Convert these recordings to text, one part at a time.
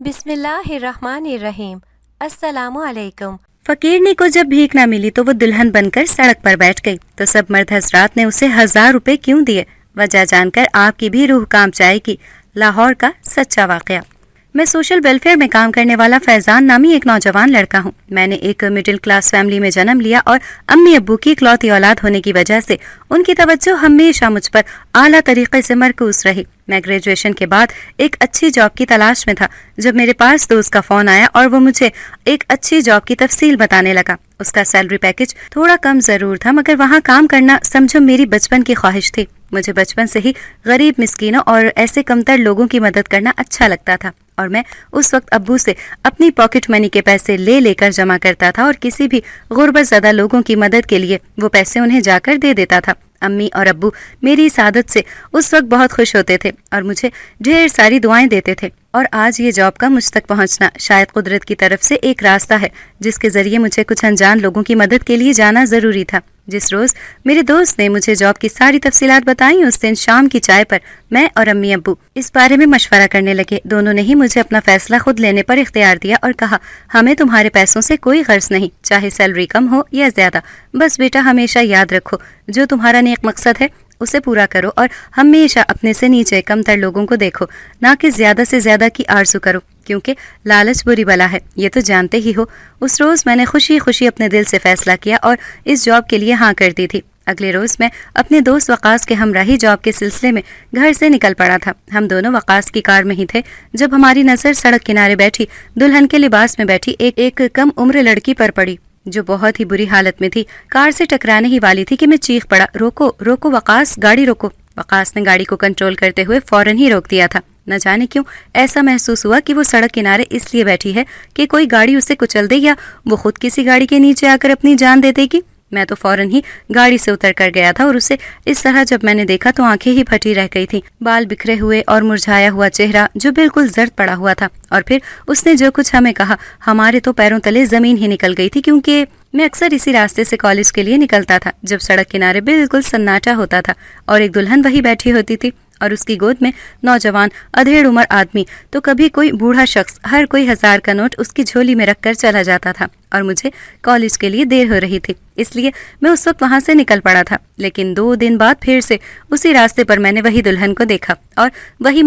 بسم اللہ الرحمن الرحیم۔ السلام علیکم۔ فقیرنی کو جب بھیک نہ ملی تو وہ دلہن بن کر سڑک پر بیٹھ گئی تو سب مرد حضرات نے اسے 1000 روپے کیوں دیے؟ وجہ جان کر آپ کی بھی روح کانپ جائے گی۔ لاہور کا سچا واقعہ۔ میں سوشل ویلفیئر میں کام کرنے والا فیضان نامی ایک نوجوان لڑکا ہوں۔ میں نے ایک مڈل کلاس فیملی میں جنم لیا اور امی ابو کی اکلوتی اولاد ہونے کی وجہ سے ان کی توجہ ہمیشہ مجھ پر اعلیٰ طریقے سے مرکوز رہی۔ میں گریجویشن کے بعد ایک اچھی جاب کی تلاش میں تھا جب میرے پاس دوست کا فون آیا اور وہ مجھے ایک اچھی جاب کی تفصیل بتانے لگا۔ اس کا سیلری پیکج تھوڑا کم ضرور تھا مگر وہاں کام کرنا سمجھو میری بچپن کی خواہش تھی۔ مجھے بچپن سے ہی غریب مسکینوں اور ایسے کمتر لوگوں کی مدد کرنا اچھا لگتا تھا اور میں اس وقت ابو سے اپنی پاکٹ منی کے پیسے لے کر جمع کرتا تھا اور کسی بھی غربت زدہ لوگوں کی مدد کے لیے وہ پیسے انہیں جا کر دے دیتا تھا۔ امی اور ابو میری اس عادت سے اس وقت بہت خوش ہوتے تھے اور مجھے ڈھیر ساری دعائیں دیتے تھے۔ اور آج یہ جاب کا مجھ تک پہنچنا شاید قدرت کی طرف سے ایک راستہ ہے جس کے ذریعے مجھے کچھ انجان لوگوں کی مدد کے لیے جانا ضروری تھا۔ جس روز میرے دوست نے مجھے جاب کی ساری تفصیلات بتائیں اس دن شام کی چائے پر میں اور امی ابو اس بارے میں مشورہ کرنے لگے۔ دونوں نے ہی مجھے اپنا فیصلہ خود لینے پر اختیار دیا اور کہا ہمیں تمہارے پیسوں سے کوئی غرض نہیں، چاہے سیلری کم ہو یا زیادہ، بس بیٹا ہمیشہ یاد رکھو جو تمہارا نیک مقصد ہے اسے پورا کرو اور ہمیشہ اپنے سے نیچے کم تر لوگوں کو دیکھو، نہ کہ زیادہ سے زیادہ کی آرزو کرو کیونکہ لالچ بری بلا ہے، یہ تو جانتے ہی ہو۔ اس روز میں نے خوشی خوشی اپنے دل سے فیصلہ کیا اور اس جاب کے لیے ہاں کر دی تھی۔ اگلے روز میں اپنے دوست وقاص کے ہمراہی جاب کے سلسلے میں گھر سے نکل پڑا تھا۔ ہم دونوں وقاص کی کار میں ہی تھے جب ہماری نظر سڑک کنارے بیٹھی دلہن کے لباس میں بیٹھی ایک کم عمر لڑکی پر پڑی جو بہت ہی بری حالت میں تھی۔ کار سے ٹکرانے ہی والی تھی کہ میں چیخ پڑا، روکو روکو وقاص، گاڑی روکو۔ وقاص نے گاڑی کو کنٹرول کرتے ہوئے فوراً ہی روک دیا تھا۔ نہ جانے کیوں ایسا محسوس ہوا کہ وہ سڑک کنارے اس لیے بیٹھی ہے کہ کوئی گاڑی اسے کچل دے یا وہ خود کسی گاڑی کے نیچے آ کر اپنی جان دے دے گی۔ میں تو فوراً ہی گاڑی سے اتر کر گیا تھا اور اسے اس طرح جب میں نے دیکھا تو آنکھیں ہی پھٹی رہ گئی تھیں، بال بکھرے ہوئے اور مرجھایا ہوا چہرہ جو بالکل زرد پڑا ہوا تھا۔ اور پھر اس نے جو کچھ ہمیں کہا ہمارے تو پیروں تلے زمین ہی نکل گئی تھی کیونکہ میں اکثر اسی راستے سے کالج کے لیے نکلتا تھا جب سڑک کنارے بالکل سناٹا ہوتا تھا اور ایک دلہن وہی بیٹھی ہوتی تھی اور اس کی گود میں نوجوان ادھیڑ عمر آدمی تو کبھی کوئی بوڑھا شخص، ہر کوئی 1000 کا نوٹ اس کی جھولی میں رکھ کر چلا جاتا تھا اور مجھے کالج کے لیے دیر ہو رہی تھی اس لیے میں اس وقت وہاں سے نکل پڑا تھا۔ لیکن 2 دن بعد پھر سے اسی راستے پر میں نے وہی دلہن کو دیکھا اور وہی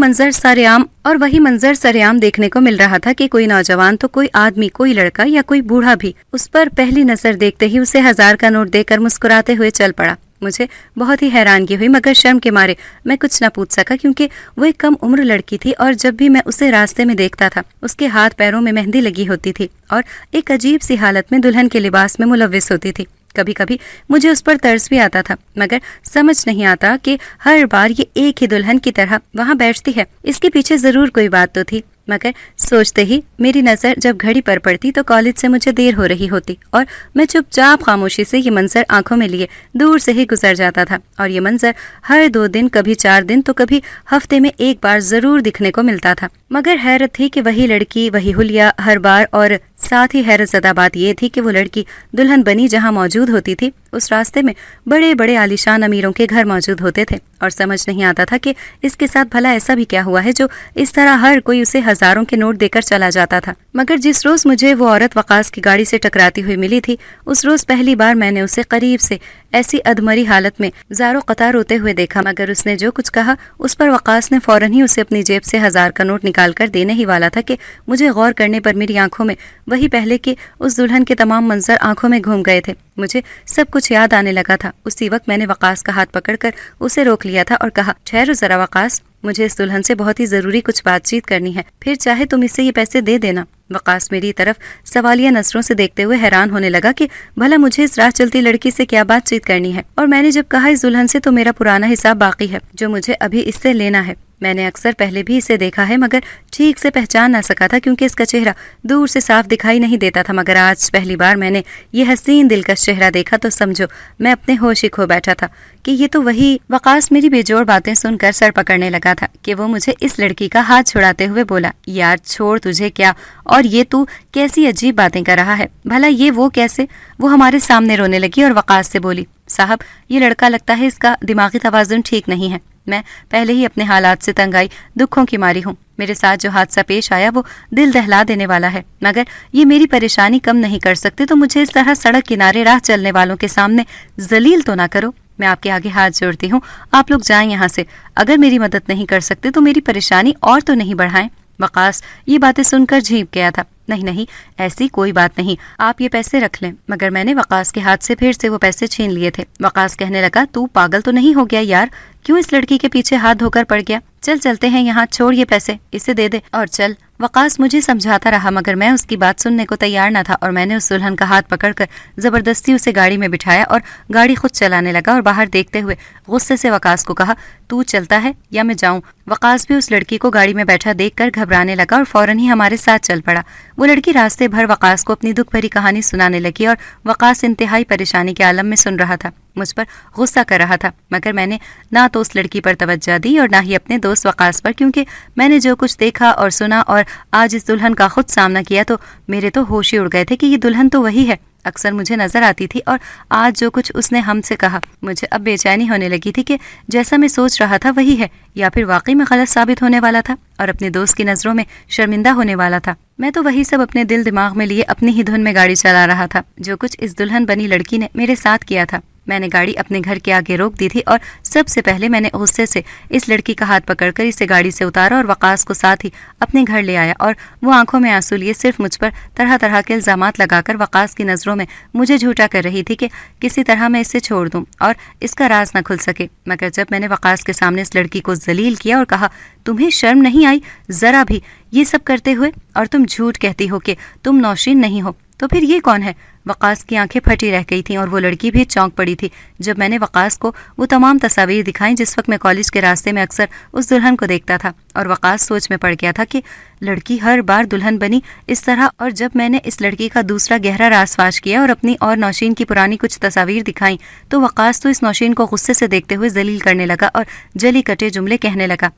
منظر سرعام دیکھنے کو مل رہا تھا کہ کوئی نوجوان تو کوئی آدمی، کوئی لڑکا یا کوئی بوڑھا بھی اس پر پہلی نظر دیکھتے ہی اسے 1000 کا نوٹ دے کر مسکراتے ہوئے چل پڑا۔ مجھے بہت ہی حیرانگی ہوئی مگر شرم کے مارے میں کچھ نہ پوچھ سکا کیونکہ وہ ایک کم عمر لڑکی تھی اور جب بھی میں اسے راستے میں دیکھتا تھا اس کے ہاتھ پیروں میں مہندی لگی ہوتی تھی اور ایک عجیب سی حالت میں دلہن کے لباس میں ملوث ہوتی تھی۔ کبھی کبھی مجھے اس پر ترس بھی آتا تھا مگر سمجھ نہیں آتا کہ ہر بار یہ ایک ہی دلہن کی طرح وہاں بیٹھتی ہے، اس کے پیچھے ضرور کوئی بات تو تھی۔ مگر سوچتے ہی میری نظر جب گھڑی پر پڑتی تو کالج سے مجھے دیر ہو رہی ہوتی اور میں چپ چاپ خاموشی سے یہ منظر آنکھوں میں لیے دور سے ہی گزر جاتا تھا اور یہ منظر ہر 2 دن، کبھی 4 دن تو کبھی ہفتے میں ایک بار ضرور دکھنے کو ملتا تھا۔ مگر حیرت تھی کہ وہی لڑکی، وہی حلیہ ہر بار، اور ساتھ ہی حیرت زدہ بات یہ تھی کہ وہ لڑکی دلہن بنی جہاں موجود ہوتی تھی اس راستے میں بڑے بڑے عالیشان امیروں کے گھر موجود ہوتے تھے اور سمجھ نہیں آتا تھا کہ اس کے ساتھ بھلا ایسا بھی کیا ہوا ہے جو اس طرح ہر کوئی اسے 1000 کے نوٹ دے کر چلا جاتا تھا۔ مگر جس روز مجھے وہ عورت وقاص کی گاڑی سے ٹکراتی ہوئی ملی تھی اس روز پہلی بار میں نے اسے قریب سے ایسی ادمری حالت میں زار و قطار روتے ہوئے دیکھا مگر اس نے جو کچھ کہا اس پر وقاص نے فوراً ہی اسے اپنی جیب سے 1000 کا نوٹ نکال کر دینے ہی والا تھا کہ مجھے غور کرنے پر میری آنکھوں میں وہی پہلے کے اس دلہن کے تمام منظر آنکھوں میں گھوم گئے تھے۔ مجھے سب کچھ یاد آنے لگا تھا۔ اسی وقت میں نے وقاص کا ہاتھ پکڑ کر اسے روک لیا تھا اور کہا ٹھہرو ذرا وقاص، مجھے اس دلہن سے بہت ہی ضروری کچھ بات چیت کرنی ہے، پھر چاہے تم اسے یہ پیسے دے دینا۔ وقاص میری طرف سوالیہ نظروں سے دیکھتے ہوئے حیران ہونے لگا کہ بھلا مجھے اس راہ چلتی لڑکی سے کیا بات چیت کرنی ہے، اور میں نے جب کہا اس دلہن سے تو میرا پرانا حساب باقی ہے جو مجھے ابھی اس سے لینا ہے۔ میں نے اکثر پہلے بھی اسے دیکھا ہے مگر ٹھیک سے پہچان نہ سکا تھا کیونکہ اس کا چہرہ دور سے صاف دکھائی نہیں دیتا تھا، مگر آج پہلی بار میں نے یہ حسین دلکش چہرہ دیکھا تو سمجھو میں اپنے ہوش ہی کھو بیٹھا تھا کہ یہ تو وہی وقاص۔ میری بے جوڑ باتیں سن کر سر پکڑنے لگا تھا کہ وہ مجھے اس لڑکی کا ہاتھ چھڑاتے ہوئے بولا یار چھوڑ تجھے کیا، اور یہ تو کیسی عجیب باتیں کر رہا ہے، بھلا یہ وہ کیسے؟ وہ ہمارے سامنے رونے لگی اور وقاص سے بولی صاحب یہ لڑکا لگتا ہے اس کا دماغی توازن ٹھیک نہیں ہے، میں پہلے ہی اپنے حالات سے تنگ آئی دکھوں کی ماری ہوں. میرے ساتھ جو حادثہ پیش آیا وہ دل دہلا دینے والا ہے، مگر یہ میری پریشانی کم نہیں کر سکتے، تو مجھے اس طرح سڑک کنارے راہ چلنے والوں کے سامنے ذلیل تو نہ کرو. میں آپ کے آگے ہاتھ جوڑتی ہوں، آپ لوگ جائیں یہاں سے. اگر میری مدد نہیں کر سکتے تو میری پریشانی اور تو نہیں بڑھائیں. وقاص یہ باتیں سن کر جھینپ گیا تھا. نہیں، ایسی کوئی بات نہیں، آپ یہ پیسے رکھ لیں. مگر میں نے وقاص کے ہاتھ سے پھر سے وہ پیسے چھین لیے تھے. وقاص کہنے لگا، تو پاگل تو نہیں ہو گیا یار، کیوں اس لڑکی کے پیچھے ہاتھ دھو کر پڑ گیا؟ چلتے ہیں یہاں، چھوڑ یہ پیسے، اسے دے دے اور چل. وقاص مجھے سمجھاتا رہا مگر میں اس کی بات سننے کو تیار نہ تھا، اور میں نے اس دلہن کا ہاتھ پکڑ کر زبردستی اسے گاڑی میں بٹھایا اور گاڑی خود چلانے لگا، اور باہر دیکھتے ہوئے غصے سے وقاص کو کہا، تو چلتا ہے یا میں جاؤں؟ وقاص بھی اس لڑکی کو گاڑی میں بیٹھا دیکھ کر گھبرانے لگا اور فوراً ہی ہمارے ساتھ چل پڑا. وہ لڑکی راستے بھر وقاص کو اپنی دکھ بھری کہانی سنانے لگی، اور وقاص انتہائی پریشانی کے عالم میں سن رہا تھا، مجھ پر غصہ کر رہا تھا. مگر میں نے نہ تو اس لڑکی پر توجہ دی اور نہ ہی اپنے دوست وقاص پر، کیونکہ میں نے جو کچھ دیکھا اور سنا اور آج اس دلہن کا خود سامنا کیا تو میرے تو ہوش ہی اڑ گئے تھے کہ یہ دلہن تو وہی ہے اکثر مجھے نظر آتی تھی. اور آج جو کچھ اس نے ہم سے کہا، مجھے اب بے چینی ہونے لگی تھی کہ جیسا میں سوچ رہا تھا وہی ہے، یا پھر واقعی میں غلط ثابت ہونے والا تھا اور اپنے دوست کی نظروں میں شرمندہ ہونے والا تھا. میں تو وہی سب اپنے دل دماغ میں لیے اپنی ہی دھن میں گاڑی چلا رہا تھا جو کچھ اس دلہن بنی لڑکی نے میرے ساتھ کیا تھا. میں نے گاڑی اپنے گھر کے آگے روک دی تھی، اور سب سے پہلے میں نے غصے سے اس لڑکی کا ہاتھ پکڑ کر اسے گاڑی سے اتارا اور وقاص کو ساتھ ہی اپنے گھر لے آیا. اور وہ آنکھوں میں آنسو لیے صرف مجھ پر طرح طرح کے الزامات لگا کر وقاص کی نظروں میں مجھے جھوٹا کر رہی تھی کہ کسی طرح میں اسے چھوڑ دوں اور اس کا راز نہ کھل سکے. مگر جب میں نے وقاص کے سامنے اس لڑکی کو ذلیل کیا اور کہا، تمہیں شرم نہیں آئی ذرا بھی یہ سب کرتے ہوئے، اور تم جھوٹ کہتی ہو کہ تم نوشین نہیں ہو، تو پھر یہ کون ہے؟ وقاص کی آنکھیں پھٹی رہ گئی تھیں اور وہ لڑکی بھی چونک پڑی تھی جب میں نے وقاص کو وہ تمام تصاویر دکھائیں جس وقت میں کالج کے راستے میں اکثر اس دلہن کو دیکھتا تھا. اور وقاص سوچ میں پڑ گیا تھا کہ لڑکی ہر بار دلہن بنی اس طرح. اور جب میں نے اس لڑکی کا دوسرا گہرا راز فاش کیا اور اپنی اور نوشین کی پرانی کچھ تصاویر دکھائیں تو وقاص تو اس نوشین کو غصے سے دیکھتے ہوئے ذلیل کرنے لگا اور جلی کٹے جملے کہنے لگا.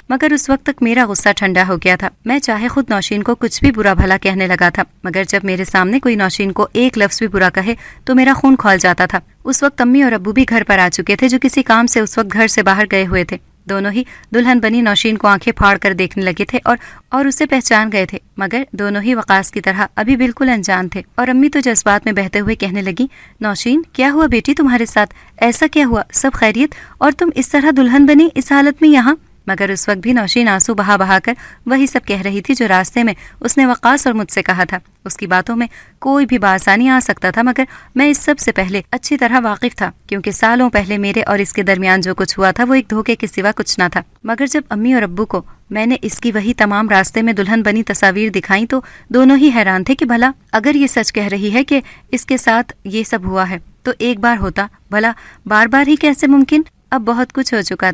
مگر اس وقت تک میرا غصہ ٹھنڈا ہو گیا تھا. میں چاہے خود نوشین کو کچھ بھی برا بھلا کہنے لگا تھا، مگر جب میرے سامنے کوئی نوشین کو ایک لفظ بھی برا کہے تو میرا خون کھول جاتا تھا. اس وقت امی اور ابو بھی گھر پر آ چکے تھے جو کسی کام سے اس وقت گھر سے باہر گئے ہوئے تھے. دونوں ہی دلہن بنی نوشین کو آنکھیں پھاڑ کر دیکھنے لگے تھے اور اسے پہچان گئے تھے، مگر دونوں ہی وقاص کی طرح ابھی بالکل انجان تھے. اور امی تو جذبات میں بہتے ہوئے کہنے لگی، نوشین کیا ہوا بیٹی تمہارے ساتھ؟ ایسا کیا ہوا؟ سب خیریت؟ اور تم اس طرح دلہن بنی اس حالت میں یہاں؟ مگر اس وقت بھی نوشین آنسو بہا کر وہی سب کہہ رہی تھی جو راستے میں اس نے وقاص اور مجھ سے کہا تھا. اس کی باتوں میں کوئی بھی بآسانی آ سکتا تھا، مگر میں اس سب سے پہلے اچھی طرح واقف تھا کیونکہ سالوں پہلے میرے اور اس کے درمیان جو کچھ ہوا تھا وہ ایک دھوکے کے سوا کچھ نہ تھا. مگر جب امی اور ابو کو میں نے اس کی وہی تمام راستے میں دلہن بنی تصاویر دکھائیں تو دونوں ہی حیران تھے کہ بھلا اگر یہ سچ کہہ رہی ہے کہ اس کے ساتھ یہ سب ہوا ہے تو ایک بار ہوتا، بھلا بار بار ہی کیسے ممکن؟ اب بہت کچھ ہو چکا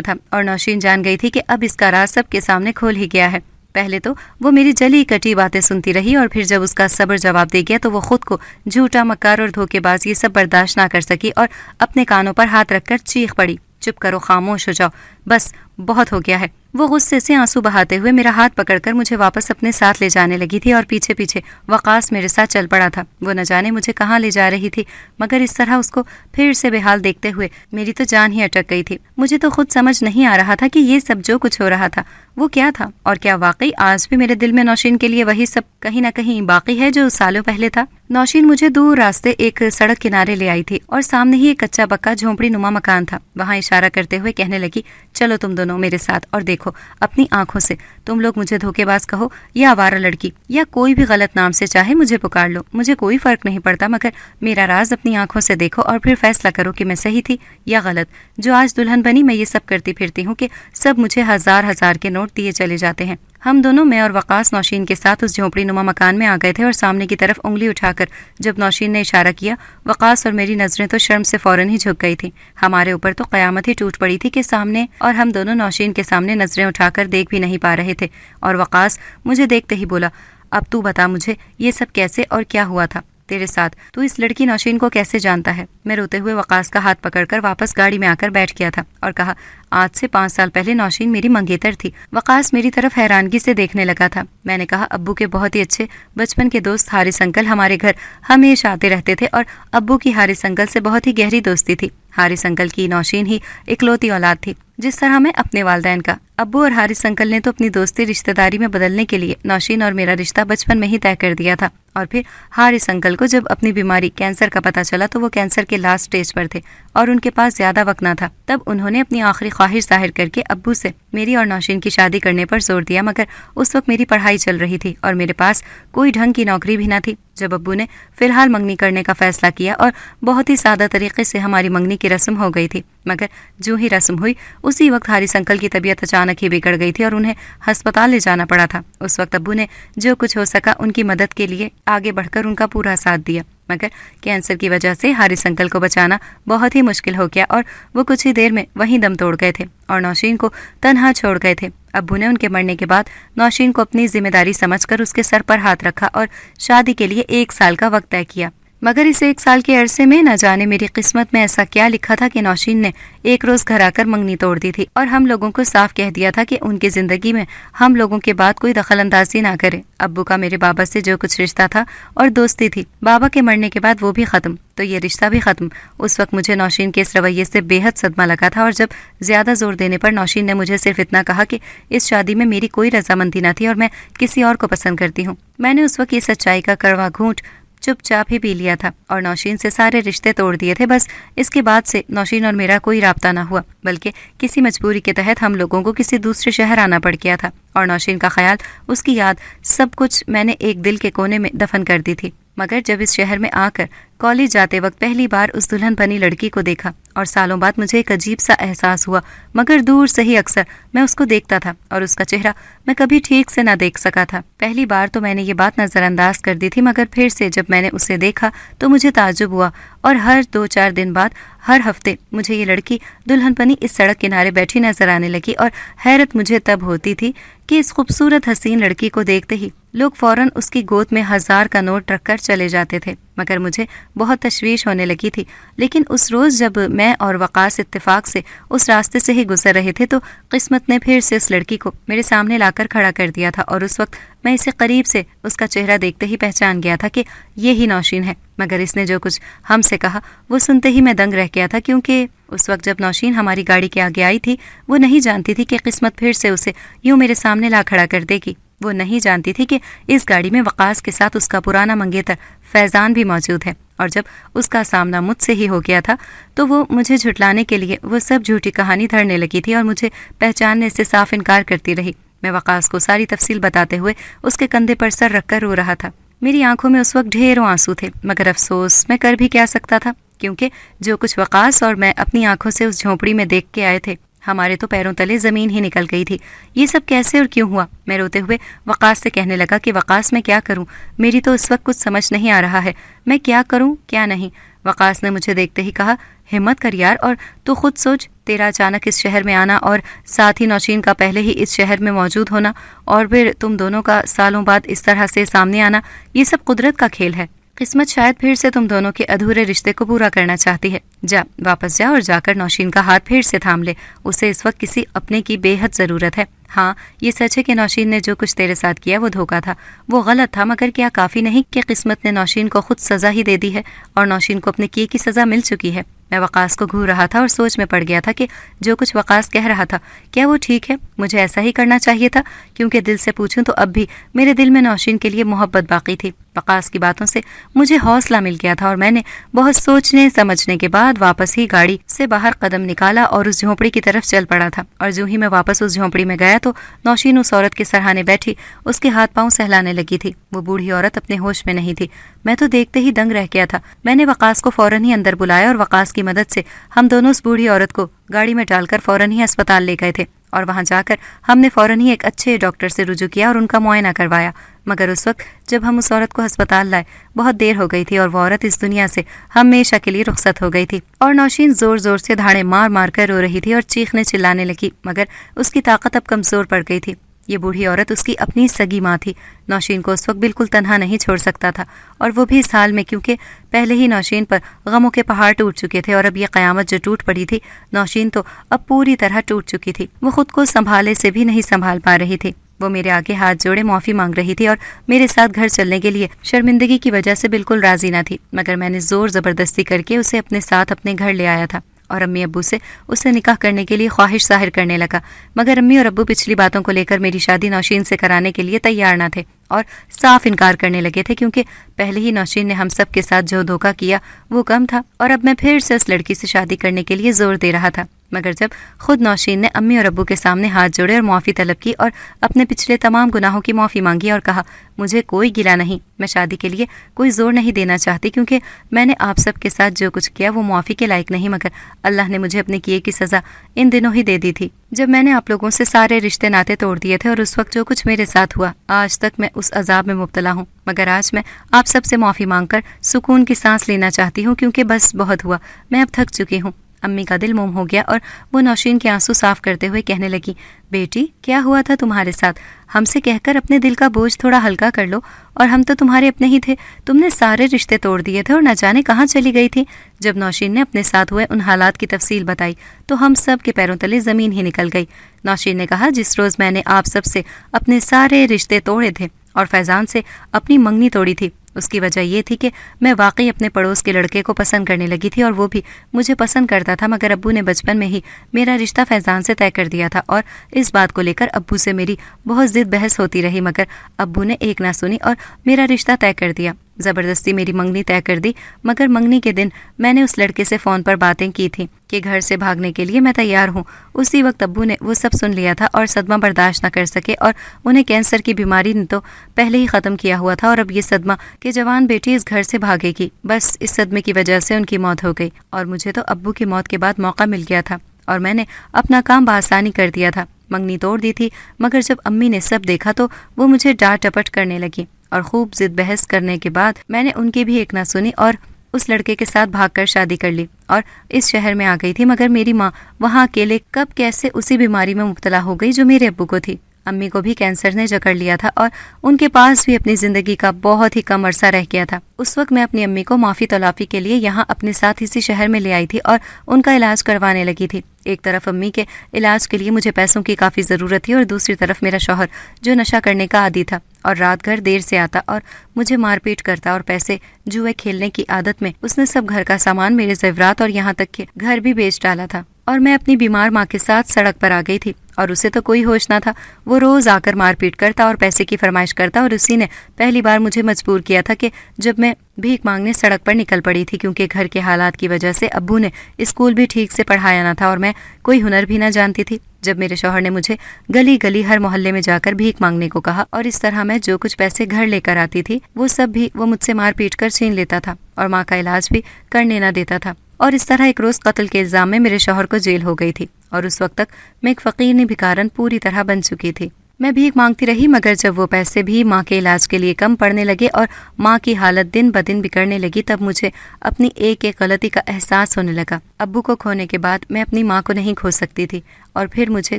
تھا اور نوشین جان گئی تھی کہ اب اس کا راز سب کے سامنے کھول ہی گیا ہے. پہلے تو وہ میری جلی کٹی باتیں سنتی رہی اور پھر جب اس کا صبر جواب دے گیا تو وہ خود کو جھوٹا، مکار اور دھوکے باز یہ سب برداشت نہ کر سکی اور اپنے کانوں پر ہاتھ رکھ کر چیخ پڑی، چپ کرو، خاموش ہو جاؤ، بس بہت ہو گیا ہے. وہ غصے سے آنسو بہاتے ہوئے میرا ہاتھ پکڑ کر مجھے واپس اپنے ساتھ لے جانے لگی تھی اور پیچھے پیچھے وقاص میرے ساتھ چل پڑا تھا. وہ نہ جانے مجھے کہاں لے جا رہی تھی، مگر اس طرح اس کو پھر سے بے حال دیکھتے ہوئے میری تو جان ہی اٹک گئی تھی. مجھے تو خود سمجھ نہیں آ رہا تھا کہ یہ سب جو کچھ ہو رہا تھا وہ کیا تھا، اور کیا واقعی آج بھی میرے دل میں نوشین کے لیے وہی سب کہیں نہ کہیں باقی ہے جو سالوں پہلے تھا. نوشین مجھے دور راستے ایک سڑک کنارے لے آئی تھی اور سامنے ہی ایک کچا پکا جھونپڑی نما مکان تھا. وہاں اشارہ کرتے ہوئے کہنے لگی، چلو تم دونوں میرے ساتھ اور دیکھو اپنی آنکھوں سے. تم لوگ مجھے دھوکے باز کہو یا آوارہ لڑکی یا کوئی بھی غلط نام سے چاہے مجھے پکار لو، مجھے کوئی فرق نہیں پڑتا، مگر میرا راز اپنی آنکھوں سے دیکھو اور پھر فیصلہ کرو کہ میں صحیح تھی یا غلط. جو آج دلہن بنی میں یہ سب کرتی پھرتی ہوں کہ سب مجھے ہزار کے نوٹ دیے چلے جاتے ہیں. ہم دونوں، میں اور وقاص، نوشین کے ساتھ اس جھونپڑی نما مکان میں آ گئے تھے اور سامنے کی طرف انگلی اٹھا کر جب نوشین نے اشارہ کیا، وقاص اور میری نظریں تو شرم سے فوراً ہی جھک گئی تھیں. ہمارے اوپر تو قیامت ہی ٹوٹ پڑی تھی کہ سامنے اور ہم دونوں نوشین کے سامنے نظریں اٹھا کر دیکھ بھی نہیں پا رہے تھے. اور وقاص مجھے دیکھتے ہی بولا، اب تو بتا مجھے یہ سب کیسے اور کیا ہوا تھا تیرے ساتھ؟ تو اس لڑکی نوشین کو کیسے جانتا ہے؟ میں روتے ہوئے وقاص کا ہاتھ پکڑ کر واپس گاڑی میں آ کر بیٹھ گیا تھا اور کہا، آج سے 5 سال پہلے نوشین میری منگیتر تھی. وقاص میری طرف حیرانگی سے دیکھنے لگا تھا. میں نے کہا، ابو کے بہت ہی اچھے بچپن کے دوست حارث انکل ہمارے گھر ہمیشہ آتے رہتے تھے اور ابو کی حارث انکل سے بہت ہی گہری دوستی تھی. حارث انکل کی نوشین ہی اکلوتی اولاد تھی، جس طرح میں اپنے والدین کا۔ ابو اور حارث انکل نے تو اپنی دوستی رشتہ داری میں بدلنے کے لیے نوشین اور میرا رشتہ بچپن میں ہی طے کر دیا تھا، اور پھر حارث انکل کو جب اپنی بیماری کینسر کا پتہ چلا تو وہ کینسر کے لاسٹ سٹیج پر تھے اور ان کے پاس زیادہ وقت نہ تھا۔ تب انہوں نے اپنی آخری خواہش ظاہر کر کے ابو سے میری اور نوشین کی شادی کرنے پر زور دیا، مگر اس وقت میری پڑھائی چل رہی تھی اور میرے پاس کوئی ڈھنگ کی نوکری بھی نہ تھی۔ جب ابو نے فی الحال منگنی کرنے کا فیصلہ کیا اور بہت ہی سادہ طریقے سے ہماری منگنی کی رسم ہو گئی تھی، مگر جو ہی رسم ہوئی اسی وقت حارث انکل کی طبیعت اچانک ہی بگڑ گئی تھی اور انہیں ہسپتال لے جانا پڑا تھا۔ اس وقت ابو نے جو کچھ ہو سکا ان کی مدد کے لیے آگے بڑھ کر ان کا پورا ساتھ دیا، مگر کینسر کی وجہ سے حارث انکل کو بچانا بہت ہی مشکل ہو گیا اور وہ کچھ ہی دیر میں وہیں دم توڑ گئے تھے اور نوشین کو تنہا چھوڑ گئے تھے۔ ابو نے ان کے مرنے کے بعد نوشین کو اپنی ذمہ داری سمجھ کر اس کے سر پر ہاتھ رکھا اور شادی کے لیے 1 سال کا وقت طے کیا، مگر اس 1 سال کے عرصے میں نہ جانے میری قسمت میں ایسا کیا لکھا تھا کہ نوشین نے ایک روز گھر آ کر منگنی توڑ دی تھی اور ہم لوگوں کو صاف کہہ دیا تھا کہ ان کی زندگی میں ہم لوگوں کے بعد کوئی دخل اندازی نہ کرے۔ ابو کا میرے بابا سے جو کچھ رشتہ تھا اور دوستی تھی، بابا کے مرنے کے بعد وہ بھی ختم، تو یہ رشتہ بھی ختم۔ اس وقت مجھے نوشین کے اس رویے سے بے حد صدمہ لگا تھا، اور جب زیادہ زور دینے پر نوشین نے مجھے صرف اتنا کہا کہ اس شادی میں میری کوئی رضامندی نہ تھی اور میں کسی اور کو پسند کرتی ہوں، میں نے اس وقت یہ سچائی کا کڑوا گھونٹ چپ چاپ ہی پی لیا تھا اور نوشین سے سارے رشتے توڑ دیے تھے۔ بس اس کے بعد سے نوشین اور میرا کوئی رابطہ نہ ہوا، بلکہ کسی مجبوری کے تحت ہم لوگوں کو کسی دوسرے شہر آنا پڑ گیا تھا، اور نوشین کا خیال، اس کی یاد، سب کچھ میں نے ایک دل کے کونے میں دفن کر دی تھی۔ مگر جب اس شہر میں آ کر کالج جاتے وقت پہلی بار اس دلہن بنی لڑکی کو دیکھا اور سالوں بعد مجھے ایک عجیب سا احساس ہوا، مگر دور سے ہی اکثر میں اس کو دیکھتا تھا اور اس کا چہرہ میں کبھی ٹھیک سے نہ دیکھ سکا تھا۔ پہلی بار تو میں نے یہ بات نظر انداز کر دی تھی، مگر پھر سے جب میں نے اسے دیکھا تو مجھے تعجب ہوا، اور ہر 2-4 دن بعد ہر ہفتے مجھے یہ لڑکی دلہن بنی اس سڑک کنارے بیٹھی نظر آنے لگی، اور حیرت مجھے تب ہوتی تھی کہ اس خوبصورت حسین لڑکی کو دیکھتے ہی لوگ فوراً اس کی گود میں 1000 کا نوٹ رکھ کر چلے جاتے تھے، مگر مجھے بہت تشویش ہونے لگی تھی۔ لیکن اس روز جب میں اور وقاص اتفاق سے اس راستے سے ہی گزر رہے تھے تو قسمت نے پھر سے اس لڑکی کو میرے سامنے لا کر کھڑا کر دیا تھا، اور اس وقت میں اسے قریب سے اس کا چہرہ دیکھتے ہی پہچان گیا تھا کہ یہی نوشین ہے۔ مگر اس نے جو کچھ ہم سے کہا وہ سنتے ہی میں دنگ رہ گیا تھا، کیونکہ اس وقت جب نوشین ہماری گاڑی کے آگے آئی تھی وہ نہیں جانتی تھی کہ قسمت پھر سے اسے یوں میرے سامنے لا کھڑا کر دے گی۔ وہ نہیں جانتی تھی کہ اس گاڑی میں وقاص کے ساتھ اس کا پرانا منگیتر فیضان بھی موجود ہے، اور جب اس کا سامنا مجھ سے ہی ہو گیا تھا تو وہ مجھے جھٹلانے کے لیے وہ سب جھوٹی کہانی دھرنے لگی تھی اور مجھے پہچاننے سے صاف انکار کرتی رہی۔ میں وقاص کو ساری تفصیل بتاتے ہوئے اس کے کندھے پر سر رکھ کر رو رہا تھا۔ میری آنکھوں میں اس وقت ڈھیروں آنسو تھے، مگر افسوس میں کر بھی کیا سکتا تھا، کیونکہ جو کچھ وقاص اور میں اپنی آنکھوں سے اس جھونپڑی میں دیکھ کے آئے تھے، ہمارے تو پیروں تلے زمین ہی نکل گئی تھی۔ یہ سب کیسے اور کیوں ہوا؟ میں روتے ہوئے وقاص سے کہنے لگا کہ وقاص میں کیا کروں، میری تو اس وقت کچھ سمجھ نہیں آ رہا ہے، میں کیا کروں کیا نہیں۔ وقاص نے مجھے دیکھتے ہی کہا، ہمت کر یار، اور تو خود سوچ، تیرا اچانک اس شہر میں آنا اور ساتھ ہی نوشین کا پہلے ہی اس شہر میں موجود ہونا، اور پھر تم دونوں کا سالوں بعد اس طرح سے سامنے آنا، یہ سب قدرت کا کھیل ہے۔ قسمت شاید پھر سے تم دونوں کے ادھورے رشتے کو پورا کرنا چاہتی ہے۔ جا واپس جا اور جا کر نوشین کا ہاتھ پھر سے تھام لے، اسے اس وقت کسی اپنے کی بے حد ضرورت ہے۔ ہاں یہ سچ ہے کہ نوشین نے جو کچھ تیرے ساتھ کیا وہ دھوکا تھا، وہ غلط تھا، مگر کیا کافی نہیں کہ قسمت نے نوشین کو خود سزا ہی دے دی ہے اور نوشین کو اپنے کیے کی سزا مل چکی ہے۔ میں وقاص کو گھور رہا تھا اور سوچ میں پڑ گیا تھا کہ جو کچھ وقاص کہہ رہا تھا کیا وہ ٹھیک ہے؟ مجھے ایسا ہی کرنا چاہیے تھا، کیونکہ دل سے پوچھوں تو اب بھی میرے دل میں نوشین کے لیے محبت باقی تھی۔ وقاص کی باتوں سے مجھے حوصلہ مل گیا تھا اور میں نے بہت سوچنے سمجھنے کے بعد واپس ہی گاڑی سے باہر قدم نکالا اور اس جھونپڑی کی طرف چل پڑا تھا، اور جو ہی میں واپس اس جھونپڑی میں گیا تو نوشین اس عورت کے سرہانے بیٹھی اس کے ہاتھ پاؤں سہلانے لگی تھی۔ وہ بوڑھی عورت اپنے ہوش میں نہیں تھی، میں تو دیکھتے ہی دنگ رہ گیا تھا۔ میں نے وقاص کو فوراً ہی اندر بلایا اور وقاص کی مدد سے ہم دونوں اس بوڑھی عورت کو گاڑی میں ڈال کر فوراً ہی اسپتال لے گئے تھے، اور وہاں جا کر ہم نے فوراً ہی ایک اچھے ڈاکٹر سے رجوع کیا اور ان کا معائنہ کروایا۔ مگر اس وقت جب ہم اس عورت کو ہسپتال لائے بہت دیر ہو گئی تھی اور وہ عورت اس دنیا سے ہمیشہ کے لیے رخصت ہو گئی تھی، اور نوشین زور زور سے دھاڑے مار مار کر رو رہی تھی اور چیخنے چلانے لگی، مگر اس کی طاقت اب کمزور پڑ گئی تھی۔ یہ بوڑھی عورت اس کی اپنی سگی ماں تھی۔ نوشین کو اس وقت بالکل تنہا نہیں چھوڑ سکتا تھا، اور وہ بھی اس حال میں کیونکہ پہلے ہی نوشین پر غموں کے پہاڑ ٹوٹ چکے تھے، اور اب یہ قیامت جو ٹوٹ پڑی تھی نوشین تو اب پوری طرح ٹوٹ چکی تھی۔ وہ خود کو سنبھالے سے بھی نہیں سنبھال پا رہی تھی۔ وہ میرے آگے ہاتھ جوڑے معافی مانگ رہی تھی اور میرے ساتھ گھر چلنے کے لیے شرمندگی کی وجہ سے بالکل راضی نہ تھی، مگر میں نے زور زبردستی کر کے اسے اپنے ساتھ اپنے گھر لے آیا تھا، اور امی ابو سے اسے نکاح کرنے کے لیے خواہش ظاہر کرنے لگا، مگر امی اور ابو پچھلی باتوں کو لے کر میری شادی نوشین سے کرانے کے لیے تیار نہ تھے اور صاف انکار کرنے لگے تھے، کیونکہ پہلے ہی نوشین نے ہم سب کے ساتھ جو دھوکہ کیا وہ کم تھا، اور اب میں پھر سے اس لڑکی سے شادی کرنے کے لیے زور دے رہا تھا۔ مگر جب خود نوشین نے امی اور ابو کے سامنے ہاتھ جوڑے اور معافی طلب کی اور اپنے پچھلے تمام گناہوں کی معافی مانگی اور کہا، مجھے کوئی گلہ نہیں، میں شادی کے لیے کوئی زور نہیں دینا چاہتی، کیونکہ میں نے آپ سب کے ساتھ جو کچھ کیا وہ معافی کے لائق نہیں، مگر اللہ نے مجھے اپنے کیے کی سزا ان دنوں ہی دے دی تھی جب میں نے آپ لوگوں سے سارے رشتے ناطے توڑ دیے تھے، اور اس وقت جو کچھ میرے ساتھ ہوا آج تک میں اس عذاب میں مبتلا ہوں، مگر آج میں آپ سب سے معافی مانگ کر سکون کی سانس لینا چاہتی ہوں، کیونکہ بس بہت ہوا، میں اب تھک چکی ہوں۔ امی کا دل موم ہو گیا اور وہ نوشین کے آنسو صاف کرتے ہوئے کہنے لگی، بیٹی کیا ہوا تھا تمہارے ساتھ؟ ہم سے کہہ کر اپنے دل کا بوجھ تھوڑا ہلکا کر لو، اور ہم تو تمہارے اپنے ہی تھے، تم نے سارے رشتے توڑ دیے تھے اور نہ جانے کہاں چلی گئی تھی۔ جب نوشین نے اپنے ساتھ ہوئے ان حالات کی تفصیل بتائی تو ہم سب کے پیروں تلے زمین ہی نکل گئی۔ نوشین نے کہا، جس روز میں نے آپ سب سے اپنے سارے رشتے توڑے تھے اور فیضان سے اپنی منگنی توڑی تھی، اس کی وجہ یہ تھی کہ میں واقعی اپنے پڑوس کے لڑکے کو پسند کرنے لگی تھی، اور وہ بھی مجھے پسند کرتا تھا، مگر ابو نے بچپن میں ہی میرا رشتہ فیضان سے طے کر دیا تھا، اور اس بات کو لے کر ابو سے میری بہت ضد بحث ہوتی رہی، مگر ابو نے ایک نہ سنی اور میرا رشتہ طے کر دیا۔ زبردستی میری منگنی طے کر دی، مگر منگنی کے دن میں نے اس لڑکے سے فون پر باتیں کی تھیں کہ گھر سے بھاگنے کے لیے میں تیار ہوں۔ اسی وقت ابو نے وہ سب سن لیا تھا اور صدمہ برداشت نہ کر سکے، اور انہیں کینسر کی بیماری نے تو پہلے ہی ختم کیا ہوا تھا، اور اب یہ صدمہ کہ جوان بیٹی اس گھر سے بھاگے گی، بس اس صدمے کی وجہ سے ان کی موت ہو گئی، اور مجھے تو ابو کی موت کے بعد موقع مل گیا تھا اور میں نے اپنا کام بآسانی کر دیا تھا۔ منگنی توڑ دی تھی، مگر جب امی نے سب دیکھا تو وہ مجھے ڈانٹ ٹپٹ کرنے لگی، اور خوب ضد بحث کرنے کے بعد میں نے ان کی بھی ایک نہ سنی اور اس لڑکے کے ساتھ بھاگ کر شادی کر لی اور اس شہر میں آ گئی تھی، مگر میری ماں وہاں اکیلے کب کیسے اسی بیماری میں مبتلا ہو گئی جو میرے ابو کو تھی۔ امی کو بھی کینسر نے جکڑ لیا تھا اور ان کے پاس بھی اپنی زندگی کا بہت ہی کم عرصہ رہ گیا تھا۔ اس وقت میں اپنی امی کو معافی تلافی کے لیے یہاں اپنے ساتھ اسی شہر میں لے آئی تھی اور ان کا علاج کروانے لگی تھی۔ ایک طرف امی کے علاج کے لیے مجھے پیسوں کی کافی ضرورت تھی، اور دوسری طرف میرا شوہر جو نشہ کرنے کا عادی تھا اور رات گھر دیر سے آتا اور مجھے مار پیٹ کرتا، اور پیسے جوئے کھیلنے کی عادت میں اس نے سب گھر کا سامان، میرے زیورات اور یہاں تک کہ گھر بھی بیچ ڈالا تھا، اور میں اپنی بیمار ماں کے ساتھ سڑک پر آ گئی تھی، اور اسے تو کوئی ہوش نہ تھا۔ وہ روز آ کر مار پیٹ کرتا اور پیسے کی فرمائش کرتا، اور اسی نے پہلی بار مجھے مجبور کیا تھا کہ جب میں بھیک مانگنے سڑک پر نکل پڑی تھی، کیونکہ گھر کے حالات کی وجہ سے ابو نے اسکول بھی ٹھیک سے پڑھایا نہ تھا اور میں کوئی ہنر بھی نہ جانتی تھی۔ جب میرے شوہر نے مجھے گلی گلی ہر محلے میں جا کر بھیک مانگنے کو کہا، اور اس طرح میں جو کچھ پیسے گھر لے کر آتی تھی وہ سب بھی وہ مجھ سے مار پیٹ کر چھین لیتا تھا، اور ماں کا علاج بھی کرنے نہ دیتا تھا، اور اس طرح ایک روز قتل کے الزام میں میرے شوہر کو جیل ہو گئی تھی، اور اس وقت تک میں ایک فقیر بھکارن پوری طرح بن چکی تھی۔ میں بھیک مانگتی رہی، مگر جب وہ پیسے بھی ماں کے علاج کے لیے کم پڑنے لگے اور ماں کی حالت دن بدن بگڑنے لگی، تب مجھے اپنی ایک ایک غلطی کا احساس ہونے لگا۔ ابو کو کھونے کے بعد میں اپنی ماں کو نہیں کھو سکتی تھی، اور پھر مجھے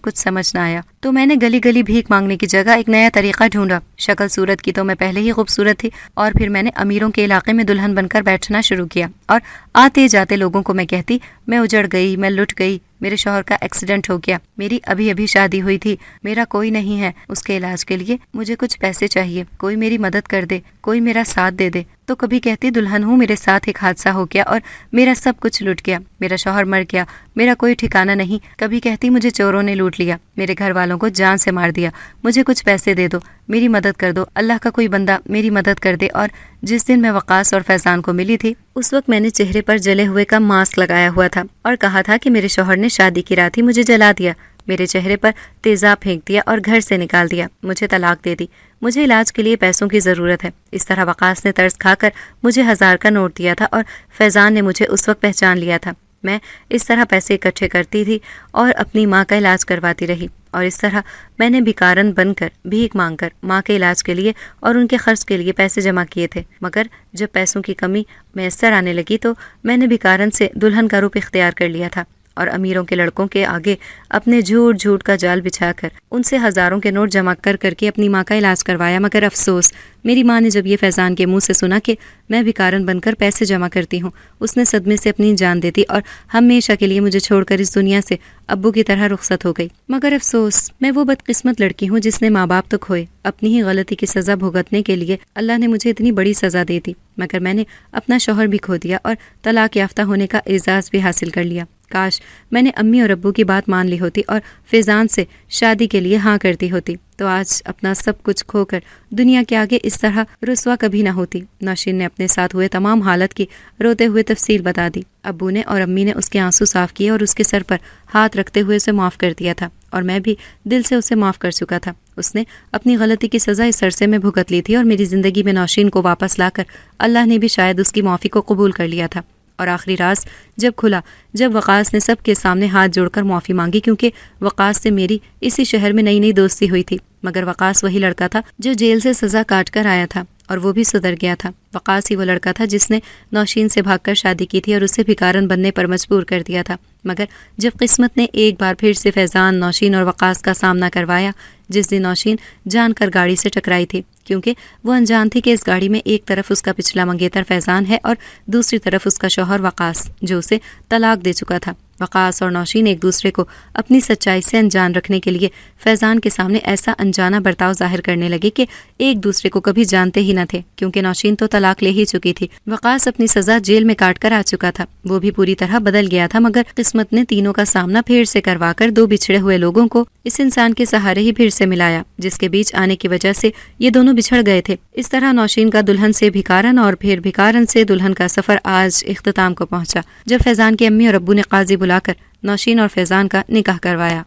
کچھ سمجھ نہ آیا، تو میں نے گلی گلی بھیک مانگنے کی جگہ ایک نیا طریقہ ڈھونڈا۔ شکل صورت کی تو میں پہلے ہی خوبصورت تھی، اور پھر میں نے امیروں کے علاقے میں دلہن بن کر بیٹھنا شروع کیا، اور آتے جاتے لوگوں کو میں کہتی، میں اجڑ گئی، میں لٹ گئی، میرے شوہر کا ایکسیڈنٹ ہو گیا، میری ابھی ابھی شادی ہوئی تھی، میرا کوئی نہیں ہے، اس کے علاج کے لیے مجھے کچھ پیسے چاہیے، کوئی میری مدد کر دے، کوئی میرا ساتھ دے دے۔ تو کبھی کہتی دلہن ہوں، میرے ساتھ ایک حادثہ ہو گیا اور میرا سب کچھ لٹ گیا، میرا شوہر مر گیا، میرا کوئی ٹھکانہ نہیں۔ کبھی کہتی مجھے چوروں نے لوٹ لیا، میرے گھر والوں کو جان سے مار دیا، مجھے کچھ پیسے دے دو، میری مدد کر دو، اللہ کا کوئی بندہ میری مدد کر دے۔ اور جس دن میں وقاص اور فیضان کو ملی تھی، اس وقت میں نے چہرے پر جلے ہوئے کا ماسک لگایا ہوا تھا اور کہا تھا کہ میرے شوہر نے شادی کی رات ہی مجھے جلا دیا، میرے چہرے پر تیزاب پھینک دیا اور گھر سے نکال دیا، مجھے طلاق دے دی، مجھے علاج کے لیے پیسوں کی ضرورت ہے۔ اس طرح وقاص نے ترس کھا کر مجھے 1000 کا نوٹ دیا تھا، اور فیضان نے مجھے اس وقت پہچان لیا تھا۔ میں اس طرح پیسے اکٹھے کرتی تھی اور اپنی ماں کا علاج کرواتی رہی، اور اس طرح میں نے بھکارن بن کر بھیک مانگ کر ماں کے علاج کے لیے اور ان کے خرچ کے لیے پیسے جمع کیے تھے۔ مگر جب پیسوں کی کمی میسر آنے لگی تو میں نے بھکارن سے دلہن کا روپ اختیار کر لیا تھا، اور امیروں کے لڑکوں کے آگے اپنے جھوٹ جھوٹ کا جال بچھا کر ان سے ہزاروں کے نوٹ جمع کر کے اپنی ماں کا علاج کروایا۔ مگر افسوس، میری ماں نے جب یہ فیضان کے منہ سے سنا کہ میں بھکارن بن کر پیسے جمع کرتی ہوں، اس نے صدمے سے اپنی جان دیتی اور ہمیشہ کے لیے مجھے چھوڑ کر اس دنیا سے ابو کی طرح رخصت ہو گئی۔ مگر افسوس، میں وہ بدقسمت لڑکی ہوں جس نے ماں باپ تو کھوئے، اپنی ہی غلطی کی سزا بھگتنے کے لیے اللہ نے مجھے اتنی بڑی سزا دی تھی، مگر میں نے اپنا شوہر بھی کھو دیا اور طلاق یافتہ ہونے کا اعزاز بھی حاصل کر لیا۔ کاش میں نے امی اور ابو کی بات مان لی ہوتی اور فیضان سے شادی کے لیے ہاں کرتی ہوتی تو آج اپنا سب کچھ کھو کر دنیا کے آگے اس طرح رسوا کبھی نہ ہوتی۔ نوشین نے اپنے ساتھ ہوئے تمام حالت کی روتے ہوئے تفصیل بتا دی۔ ابو نے اور امی نے اس کے آنسو صاف کیے اور اس کے سر پر ہاتھ رکھتے ہوئے اسے معاف کر دیا تھا، اور میں بھی دل سے اسے معاف کر چکا تھا۔ اس نے اپنی غلطی کی سزا اس عرصے میں بھگت لی تھی اور میری زندگی میں نوشین کو واپس لا کر اللہ نے بھی شاید اس کی معافی کو قبول کر لیا تھا۔ اور آخری راز جب کھلا، جب وقاص نے سب کے سامنے ہاتھ جوڑ کر معافی مانگی، کیونکہ وقاص سے میری اسی شہر میں نئی نئی دوستی ہوئی تھی، مگر وقاص وہی لڑکا تھا جو جیل سے سزا کاٹ کر آیا تھا، اور وہ بھی سدھر گیا تھا۔ وقاص ہی وہ لڑکا تھا جس نے نوشین سے بھاگ کر شادی کی تھی اور اسے بھکارن بننے پر مجبور کر دیا تھا، مگر جب قسمت نے ایک بار پھر سے فیضان، نوشین اور وقاص کا سامنا کروایا، جس دن نوشین جان کر گاڑی سے ٹکرائی تھی، کیونکہ وہ انجان تھی کہ اس گاڑی میں ایک طرف اس کا پچھلا منگیتر فیضان ہے اور دوسری طرف اس کا شوہر وقاص جو اسے طلاق دے چکا تھا۔ وقاص اور نوشین ایک دوسرے کو اپنی سچائی سے انجان رکھنے کے لیے فیضان کے سامنے ایسا انجانہ برتاؤ ظاہر کرنے لگے کہ ایک دوسرے کو کبھی جانتے ہی نہ تھے، کیونکہ نوشین تو طلاق لے ہی چکی تھی، وقاص اپنی سزا جیل میں کاٹ کر آ چکا تھا، وہ بھی پوری طرح بدل گیا تھا، مگر قسمت نے تینوں کا سامنا پھر سے کروا کر دو بچھڑے ہوئے لوگوں کو اس انسان کے سہارے ہی پھر سے ملایا، جس کے بیچ آنے کی وجہ سے یہ دونوں بچھڑ گئے تھے۔ اس طرح نوشین کا دلہن سے بھکارن اور پھر بھکارن سے دلہن کا سفر آج اختتام کو پہنچا، جب فیضان کی امی اور ابو نے قاضی بلا کر نوشین اور فیضان کا نکاح کروایا۔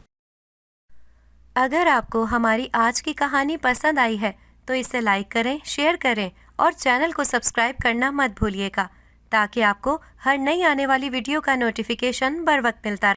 اگر آپ کو ہماری آج کی کہانی پسند آئی ہے تو اسے لائک کریں، شیئر کریں اور چینل کو سبسکرائب کرنا مت بھولیے گا، تاکہ آپ کو ہر نئی آنے والی ویڈیو کا نوٹیفیکیشن بر وقت ملتا رہے۔